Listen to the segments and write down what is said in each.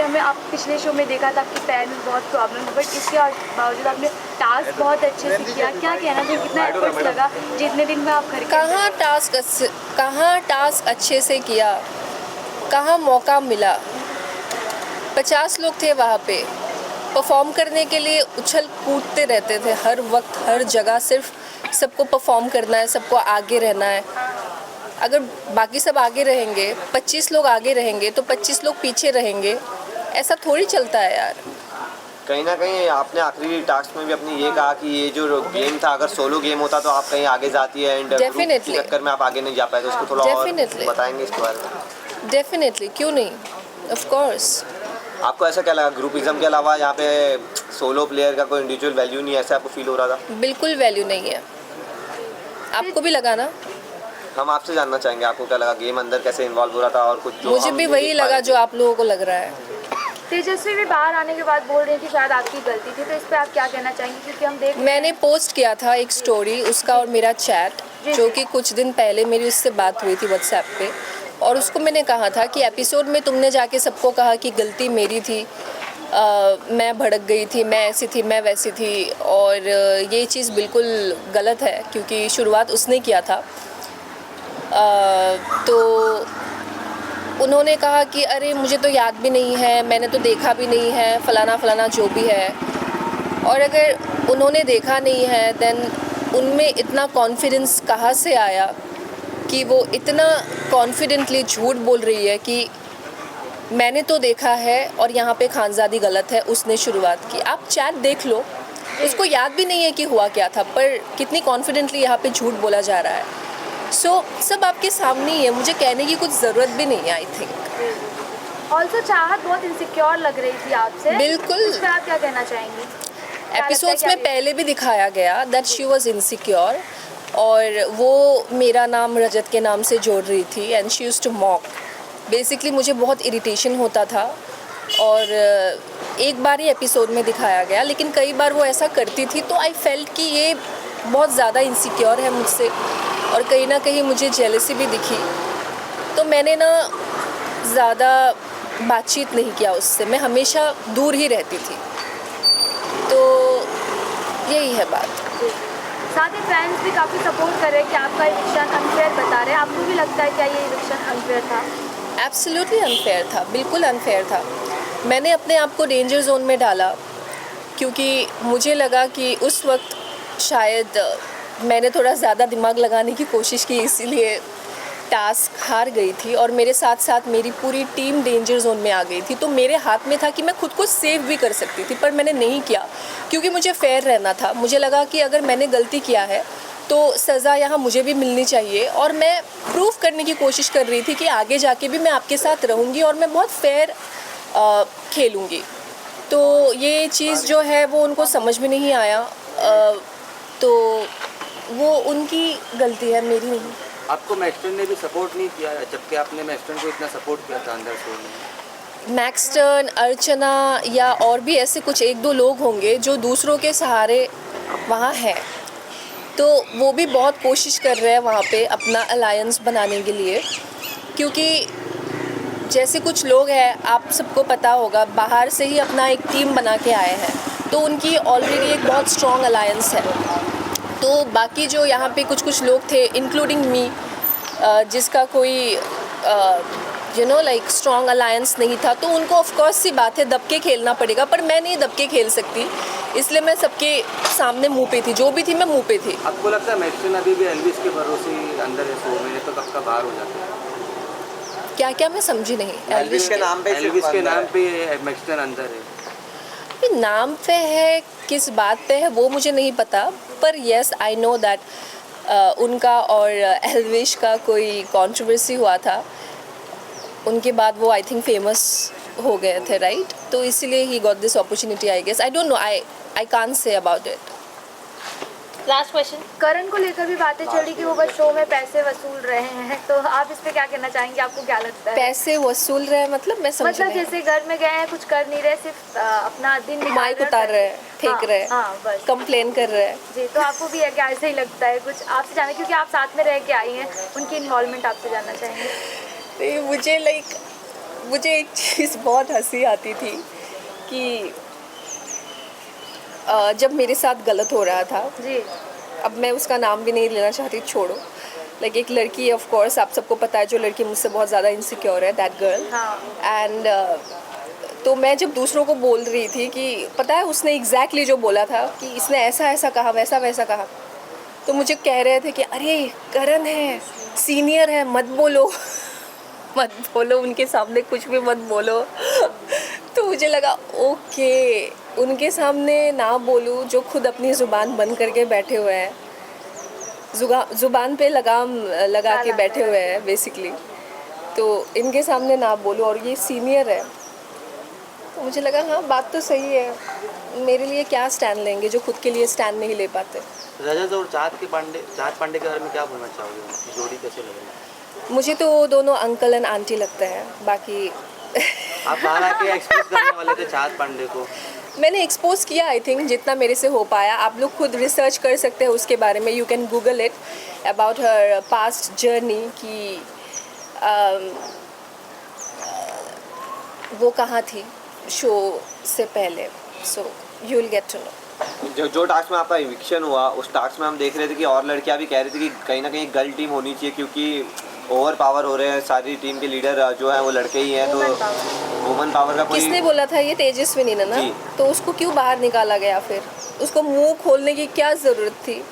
हमें आप पिछले शो में देखा था आपके पैर में बहुत प्रॉब्लम, बट इसके बावजूद आपने टास्क बहुत अच्छे से किया। क्या कहना चाहिए, कितना एफर्ट्स लगा जितने दिन में आप घर कहाँ टास्क अच्छे से किया, कहाँ मौका मिला। 50 लोग थे वहाँ पे, परफॉर्म करने के लिए उछल कूदते रहते थे हर वक्त हर जगह। सिर्फ सबको परफॉर्म करना है, सबको आगे रहना है। अगर बाकी सब आगे रहेंगे, 25 लोग आगे रहेंगे तो 25 लोग पीछे रहेंगे, ऐसा थोड़ी चलता है यार। कहीं ना कहीं आपने आखिरी टास्क में भी अपनी ये कहा कि ये जो गेम था, अगर सोलो गेम होता तो आप कहीं आगे जाती है, एंड ग्रुप के चक्कर में आप आगे नहीं जा पाए, तो उसको थोड़ा और बताएंगे इसके बारे में? डेफिनेटली, क्यों नहीं, ऑफ कोर्स। आपको ऐसा क्या लगा, ग्रुपिज्म के अलावा यहाँ पे सोलो प्लेयर का कोई इंडिविजुअल वैल्यू नहीं है, ऐसा आपको फील हो रहा था? बिल्कुल वैल्यू नहीं है। आपको भी लगा ना? हम आपसे जानना चाहेंगे आपको क्या लगा, गेम अंदर कैसे इन्वॉल्व हो रहा था और कुछ? मुझे भी वही लगा जो आप लोगों को लग रहा है। तेजस्वी भी बाहर आने के बाद बोल रहे हैं कि शायद आपकी गलती थी, तो इस पर आप क्या कहना चाहेंगे? क्योंकि हम देख मैंने पोस्ट किया था एक स्टोरी, उसका और मेरा चैट, जो कि कुछ दिन पहले मेरी उससे बात हुई थी व्हाट्सएप पे, और उसको मैंने कहा था कि एपिसोड में तुमने जाके सबको कहा कि गलती मेरी थी, मैं भड़क गई थी, मैं ऐसी थी, मैं वैसी थी, और ये चीज़ बिल्कुल गलत है क्योंकि शुरुआत उसने किया था। तो उन्होंने कहा कि अरे मुझे तो याद भी नहीं है, मैंने तो देखा भी नहीं है, फ़लाना फ़लाना जो भी है। और अगर उन्होंने देखा नहीं है देन उनमें इतना कॉन्फिडेंस कहाँ से आया कि वो इतना कॉन्फिडेंटली झूठ बोल रही है कि मैंने तो देखा है और यहाँ पे खानज़ादी गलत है, उसने शुरुआत की। आप चैट देख लो, उसको याद भी नहीं है कि हुआ क्या था, पर कितनी कॉन्फिडेंटली यहाँ पे झूठ बोला जा रहा है। सब आपके सामने ही है, मुझे कहने की कुछ ज़रूरत भी नहीं है। आई थिंक ऑल्सो चाहत बहुत इनसिक्योर लग रही थी आपसे। बिल्कुल। इस पे आप क्या कहना चाहेंगी? एपिसोड्स में पहले भी दिखाया गया दैट शी वाज इनसिक्योर, और वो मेरा नाम रजत के नाम से जोड़ रही थी and she used to mock. Basically मुझे बहुत इरिटेशन होता था, और एक बार ही एपिसोड में दिखाया गया, लेकिन कई बार वो ऐसा करती थी, तो आई फेल्ट कि ये बहुत ज़्यादा इनसिक्योर है मुझसे, और कहीं ना कहीं मुझे जेलसी भी दिखी। तो मैंने ना ज़्यादा बातचीत नहीं किया उससे, मैं हमेशा दूर ही रहती थी। तो यही है बात। साथ ही फैंस भी काफ़ी सपोर्ट कर रहे हैं कि आपका इलेक्शन अनफेयर बता रहे हैं। आपको भी लगता है क्या ये इलेक्शन अनफेयर था? एब्सोल्युटली अनफेयर था, बिल्कुल अनफेयर था। मैंने अपने आप को डेंजर जोन में डाला क्योंकि मुझे लगा कि उस वक्त शायद मैंने थोड़ा ज़्यादा दिमाग लगाने की कोशिश की, इसीलिए टास्क हार गई थी, और मेरे साथ साथ मेरी पूरी टीम डेंजर जोन में आ गई थी। तो मेरे हाथ में था कि मैं खुद को सेव भी कर सकती थी, पर मैंने नहीं किया क्योंकि मुझे फेयर रहना था। मुझे लगा कि अगर मैंने गलती किया है तो सज़ा यहाँ मुझे भी मिलनी चाहिए, और मैं प्रूव करने की कोशिश कर रही थी कि आगे जाके भी मैं आपके साथ रहूँगी और मैं बहुत फेयर खेलूँगी। तो ये चीज़ जो है वो उनको समझ में नहीं आया, तो वो उनकी गलती है, मेरी नहीं। आपको मैक्सटन ने भी सपोर्ट नहीं किया, जबकि आपने मैक्सटन को इतना सपोर्ट किया था अंदर शो में? मैक्सटन, अर्चना या और भी ऐसे कुछ एक दो लोग होंगे जो दूसरों के सहारे वहाँ हैं, तो वो भी बहुत कोशिश कर रहे हैं वहाँ पे अपना अलायंस बनाने के लिए, क्योंकि जैसे कुछ लोग हैं, आप सबको पता होगा, बाहर से ही अपना एक टीम बना के आए हैं, तो उनकी ऑलरेडी एक बहुत स्ट्रॉन्ग अलायंस है। तो बाकी जो यहाँ पे कुछ लोग थे इंक्लूडिंग मी, जिसका कोई लाइक स्ट्रॉन्ग अलायंस नहीं था, तो उनको ऑफ कोर्स सी बात है दब के खेलना पड़ेगा, पर मैं नहीं दब के खेल सकती, इसलिए मैं सबके सामने मुंह पे थी, जो भी थी मैं मुंह पे थी। आपको लगता है मैक्सटन अभी भी एल्विस के भरोसे अंदर है शो में, तो कब का बाहर हो जाता है? क्या मैं समझी नहीं। एल्विस के नाम पे मैक्सटन अंदर है। नाम पे है, किस बात पे है वो मुझे नहीं पता, पर येस आई नो दैट उनका और एल्विश का कोई कंट्रोवर्सी हुआ था, उनके बाद वो आई थिंक फेमस हो गए थे, राइट? तो इसीलिए he got this opportunity, I guess. I don't know, I can't say about it. Last question, Karan को लेकर भी बातें चली कि वो बस शो में पैसे वसूल रहे हैं, तो आप इस पे क्या कहना चाहेंगे? आपको क्या लगता है? पैसे वसूल रहे हैं मतलब? मैं समझ मतलब जैसे घर में गए हैं, कुछ कर नहीं रहे, सिर्फ अपना दिन माइक उतार रहे हैं, फेंक रहे हैं, बस कंप्लेन कर रहे हैं। जी, तो आपको भी क्या ऐसे ही लगता है? कुछ आपसे जानना, क्योंकि आप साथ में रह के आई हैं, उनकी इन्वॉल्वमेंट आपसे जानना चाहेंगे। मुझे लाइक मुझे एक चीज़ बहुत हंसी आती थी कि जब मेरे साथ गलत हो रहा था, जी अब मैं उसका नाम भी नहीं लेना चाहती, छोड़ो। लाइक एक लड़की, ऑफ कोर्स आप सबको पता है, जो लड़की मुझसे बहुत ज़्यादा इनसिक्योर है, दैट गर्ल। हाँ एंड तो मैं जब दूसरों को बोल रही थी कि पता है उसने एग्जैक्टली जो बोला था कि इसने ऐसा ऐसा कहा, वैसा वैसा कहा, तो मुझे कह रहे थे कि अरे करण है, सीनियर है, मत बोलो मत बोलो, उनके सामने कुछ भी मत बोलो। तो मुझे लगा ओके, उनके सामने ना बोलूँ जो खुद अपनी ज़ुबान बंद करके बैठे हुए हैं, ज़ुबान पे लगाम लगा के बैठे हुए हैं बेसिकली, तो इनके सामने ना बोलूँ और ये सीनियर है। तो मुझे लगा हाँ बात तो सही है, मेरे लिए क्या स्टैंड लेंगे जो खुद के लिए स्टैंड नहीं ले पाते। रजत और चाँद पांडे के बारे में क्या बोलना चाहोगे, उनकी जोड़ी कैसे लगी? मुझे तो दोनों अंकल एंड आंटी लगते हैं, बाकी आप बाहर आके एक्सपोज करने वाले थे चाँद पांडे को। मैंने एक्सपोज किया, आई थिंक जितना मेरे से हो पाया। आप लोग खुद रिसर्च कर सकते हैं उसके बारे में, you can Google it about her past journey कि वो कहाँ थी शो से पहले। So you will get to know. जो टास्क में आपका इविक्शन हुआ, उस टास्क में हम देख रहे थे कि और लड़कियां भी कह रही थी कि कहीं ना कहीं गर्ल टीम होनी चाहिए, क्योंकि ओवर पावर हो रहे हैं, सारी टीम के लीडर जो है वो लड़के ही हैं, तो वुमन पावर का कोई। किसने बोला था? ये तेजस्विनी ने ना। तो उसको क्यों बाहर निकाला गया? फिर उसको मुंह खोलने की क्या ज़रूरत थी?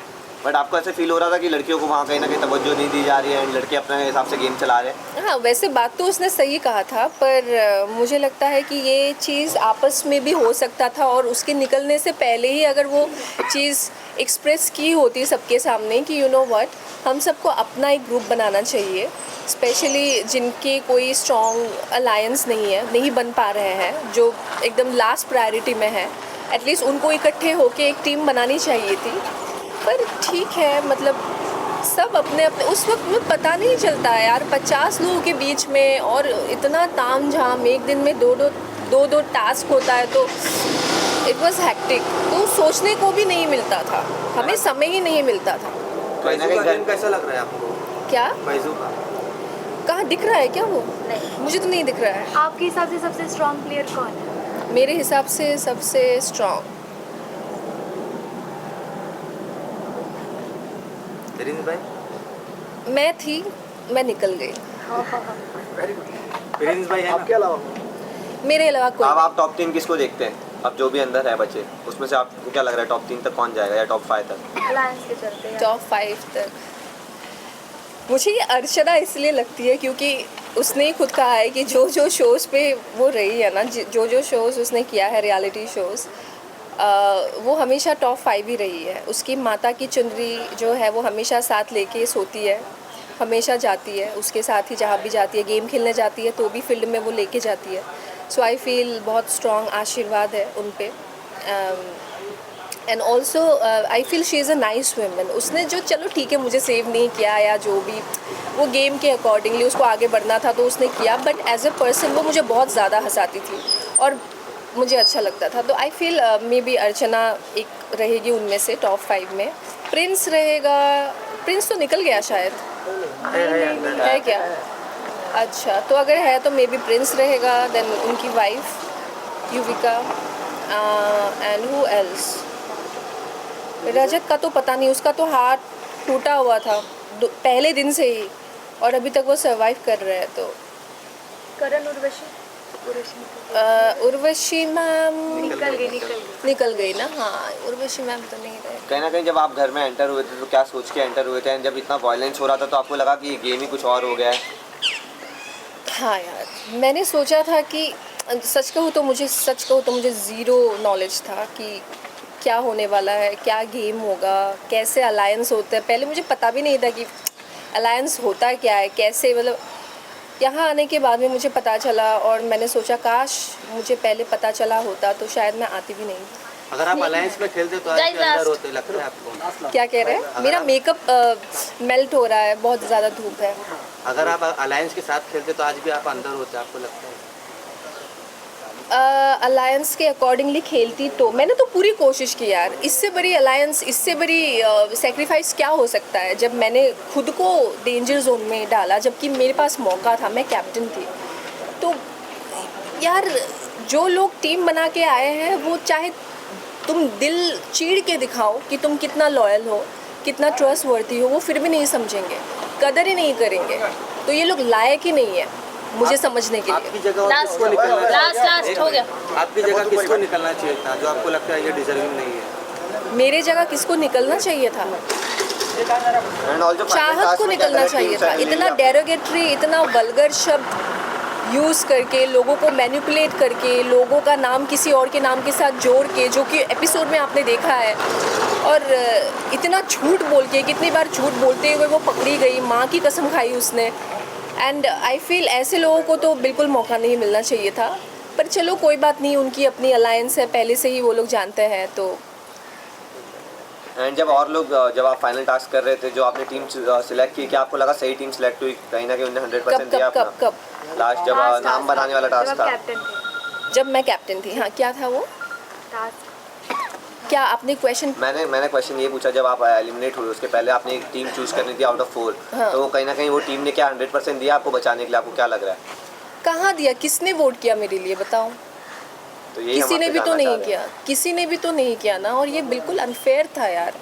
बट आपको ऐसे फील हो रहा था कि लड़कियों को वहाँ कहीं ना कहीं तवज्जो नहीं दी जा रही है, लड़के अपने हिसाब से गेम चला रहे हैं? हाँ, वैसे बात तो उसने सही कहा था, पर मुझे लगता है कि ये चीज़ आपस में भी हो सकता था, और उसके निकलने से पहले ही अगर वो चीज़ एक्सप्रेस की होती सबके सामने कि यू नो व्हाट, हम सबको अपना एक ग्रुप बनाना चाहिए, स्पेशली जिनके कोई स्ट्रॉन्ग अलायंस नहीं बन पा रहे हैं, जो एकदम लास्ट प्रायोरिटी में है, एटलीस्ट उनको इकट्ठे होके एक टीम बनानी चाहिए थी। पर ठीक है, मतलब सब अपने अपने, उस वक्त में पता नहीं चलता है यार, 50 लोगों के बीच में और इतना ताम झाम, एक दिन में दो टास्क होता है, तो इट वाज हेक्टिक। तो सोचने को भी नहीं मिलता था, हमें समय ही नहीं मिलता था। कैसा लग रहा है आपको? क्या बैजू का कहाँ दिख रहा है क्या? वो नहीं, मुझे तो नहीं दिख रहा है। आपके हिसाब से सबसे स्ट्रॉन्ग प्लेयर कौन है? मेरे हिसाब से सबसे स्ट्रॉन्ग भाई मैं थी, मैं निकल गई। प्रिंस भाई है आपके अलावा? मेरे अलावा कोई अब आप टॉप 3 किसको देखते हैं? अब जो भी अंदर है बच्चे, उसमें से आपको क्या लग रहा है टॉप 3 तक कौन जाएगा या टॉप 5 तक? अलायंस के चलते हैं। टॉप 5 तक मुझे ये अर्चना इसलिए लगती है क्योंकि उसने ही खुद कहा है कि जो जो शोज़ पे वो रही है ना, जो जो शोज़ उसने किया है, रियलिटी शोज़, वो हमेशा टॉप 5 ही रही है। उसकी माता की चुनरी जो है वो हमेशा साथ लेके सोती है, हमेशा जाती है उसके साथ ही, जहाँ भी जाती है, गेम खेलने जाती है तो भी फील्ड में वो लेके जाती है। सो आई फील बहुत स्ट्रॉन्ग आशीर्वाद है उन पे। And also I feel she is a nice woman. उसने जो, चलो ठीक है, मुझे सेव नहीं किया या जो भी, वो गेम के अकॉर्डिंगली उसको आगे बढ़ना था तो उसने किया, बट एज अ पर्सन वो मुझे बहुत ज़्यादा हंसाती थी और मुझे अच्छा लगता था। तो आई फील मे बी अर्चना एक रहेगी उनमें से टॉप 5 में। प्रिंस रहेगा, प्रिंस तो निकल गया शायद, है क्या? अच्छा, तो अगर है तो मे बी प्रिंस रहेगा, देन उनकी wife Yuvika, and who else? Rajat का तो पता नहीं, उसका तो हाथ टूटा हुआ था पहले दिन से ही और अभी तक वो सर्वाइव कर रहे हैं। तो करण, उर्वशी मैम निकल गई ना। हाँ, उर्वशी मैम तो नहीं रहे। कहीं ना कहीं जब आप घर में एंटर हुए थे तो क्या सोच के एंटर हुए थे? जब इतना वायलेंस हो रहा था तो आपको लगा कि ये गेम ही कुछ और हो गया है? हाँ यार, मैंने सोचा था कि सच कहूँ तो मुझे ज़ीरो नॉलेज था कि क्या होने वाला है, क्या गेम होगा, कैसे अलायंस होता है। पहले मुझे पता भी नहीं था कि अलायंस होता क्या है, कैसे, मतलब यहाँ आने के बाद में मुझे पता चला और मैंने सोचा काश मुझे पहले पता चला होता तो शायद मैं आती भी नहीं। अगर आप अलायंस में खेलते तो आज भी अंदर होते, लगता है आपको? क्या कह रहे हैं? मेरा मेकअप मेल्ट हो रहा है, बहुत ज़्यादा धूप है। अगर आप अलायंस के साथ खेलते तो आज भी आप अंदर होते, आपको लगता है? अलायंस के अकॉर्डिंगली खेलती तो मैंने तो पूरी कोशिश की यार। इससे बड़ी अलायंस, इससे बड़ी सेक्रीफाइस क्या हो सकता है? जब मैंने खुद को डेंजर जोन में डाला, जबकि मेरे पास मौका था, मैं कैप्टन थी, तो यार जो लोग टीम बना के आए हैं वो चाहे तुम दिल चीर के दिखाओ कि तुम कितना लॉयल हो, कितना ट्रस्टवर्थी हो, वो फिर भी नहीं समझेंगे, कदर ही नहीं करेंगे। तो ये लोग लायक ही नहीं है मुझे समझने के लिए। आपकी जगह किसको निकलना लास्ट हो गया। आपकी जगह किसको निकलना चाहिए था जो आपको लगता है ये डिजर्विंग नहीं है? मेरे जगह किसको निकलना चाहिए था? चाहत को निकलना चाहिए था। इतना डेरोगेटरी, इतना वल्गर शब्द यूज़ करके, लोगों को मैनिपुलेट करके, लोगों का नाम किसी और के नाम के साथ जोड़ के, जो कि एपिसोड में आपने देखा है, और इतना झूठ बोल के, कितनी बार झूठ बोलते हुए वो पकड़ी गई, माँ की कसम खाई उसने। एंड आई फील ऐसे लोगों को तो बिल्कुल मौका नहीं मिलना चाहिए था। पर चलो कोई बात नहीं, उनकी अपनी अलायंस है, पहले से ही वो लोग जानते हैं। तो एंड जब आप फाइनल टास्क कर रहे थे, जो आपने टीम सिलेक्ट की, क्या आपको लगा सही टीम सिलेक्ट हुई? कहीं ना कहीं उन्होंने 100% दिया अपना? कब लास्ट जब नाम बनाने वाला टास्क था, जब मैं कैप्टन थी। हाँ, क्या था वो टास्क? क्या आपने क्वेश्चन? मैंने क्वेश्चन ये पूछा, जब आप एलिमिनेट हुए उसके पहले आपने एक टीम चूज करनी थी आउट ऑफ 4, हाँ। तो कहीं ना कहीं वो टीम ने क्या 100% दिया आपको बचाने के लिए? आपको क्या लग रहा है? कहाँ दिया? किसने वोट किया मेरे लिए बताओ? तो यही किसी ने भी तो जानना नहीं चाह रहे किया, हैं। किसी ने भी तो नहीं किया ना। और ये बिल्कुल अनफेयर था यार,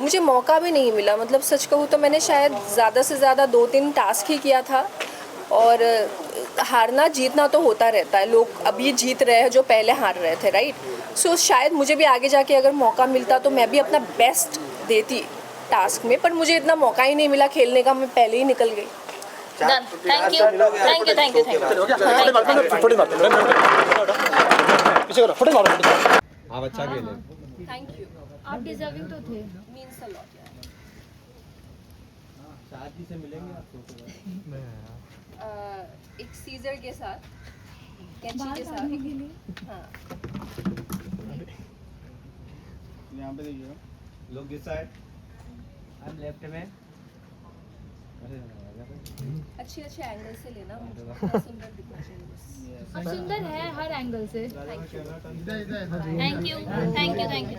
मुझे मौका भी नहीं मिला। मतलब सच कहूँ तो मैंने शायद ज़्यादा से ज़्यादा 2-3 टास्क ही किया था, और हारना जीतना तो होता रहता है। लोग अब ये जीत रहे हैं जो पहले हार रहे थे, राइट? सो शायद मुझे भी आगे जाके अगर मौका मिलता तो मैं भी अपना बेस्ट देती टास्क में, पर मुझे इतना मौका ही नहीं मिला खेलने का, मैं पहले ही निकल गई। Done, thank you thank you thank you thank you. आप अच्छा खेले। थैंक यू, आप डिजर्विंग तो थे। मीन्स अ लॉट यार। शादी से मिलेंगे एक सीजर के साथ, कैंची के साथ। हाँ, यहाँ पे देखिए लोग इस साइड, हम लेफ्ट में। अच्छे एंगल से लेना, मुझे सुंदर दिखना चाहिए बस। अब सुंदर है हर एंगल से। Thank you thank you thank you.